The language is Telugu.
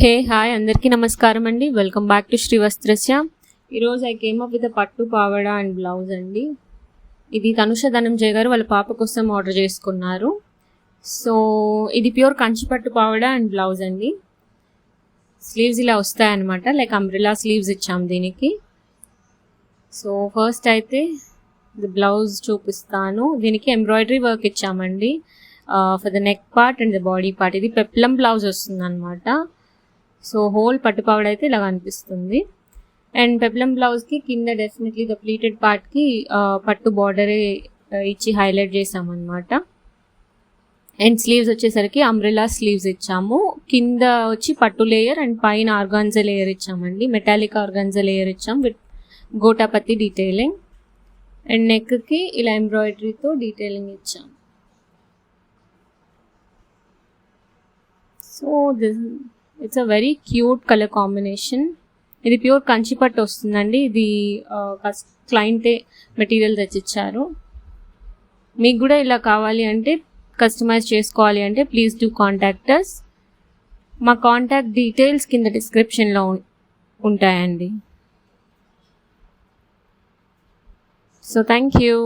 హే హాయ్ అందరికీ నమస్కారం అండి. Welcome back to Sri Vastrasya. ఈరోజు ఐ కేమ్ అప్ విత్ పట్టు పావడ అండ్ బ్లౌజ్ అండి. ఇది తనుష ధనంజయ గారు వాళ్ళ పాప కోసం ఆర్డర్ చేసుకున్నారు. సో ఇది ప్యూర్ కంచి పట్టు పావడ అండ్ బ్లౌజ్ అండి. స్లీవ్స్ ఇలా వస్తాయన్నమాట, లైక్ అంబ్రెలా స్లీవ్స్ ఇచ్చాం దీనికి. సో ఫస్ట్ అయితే బ్లౌజ్ చూపిస్తాను. దీనికి ఎంబ్రాయిడరీ వర్క్ ఇచ్చామండి for the neck part and the body part. ఇది పెప్లం బ్లౌజ్ వస్తుంది అనమాట. సో హోల్ పట్టుపావడ అయితే ఇలా కనిపిస్తుంది. అండ్ పెప్లం బ్లౌజ్కి కింద డెఫినెట్లీ ద ప్లీటెడ్ పార్ట్కి పట్టు బార్డరే ఇచ్చి హైలైట్ చేసామన్నమాట. అండ్ స్లీవ్స్ వచ్చేసరికి అంబ్రెలా స్లీవ్స్ ఇచ్చాము. కింద వచ్చి పట్టు లేయర్ అండ్ పైన ఆర్గాన్జా లేయర్ ఇచ్చామండి. మెటాలిక్ ఆర్గాన్జా లేయర్ ఇచ్చాం విత్ గోటాపత్తి డీటెయిలింగ్. అండ్ నెక్కి ఇలా ఎంబ్రాయిడరీతో డీటెయిలింగ్ ఇచ్చాం. So it's a very cute colour combination. ఇది ప్యూర్ కంచి పట్టు వస్తుందండి. ఇది క్లయింటే మెటీరియల్ తెచ్చిచ్చారు. మీకు కూడా ఇలా కావాలి అంటే, కస్టమైజ్ చేసుకోవాలి అంటే ప్లీజ్ డూ కాంటాక్ట్ అస్. మా కాంటాక్ట్ డీటెయిల్స్ కింద డిస్క్రిప్షన్లో ఉంటాయండి. So thank you.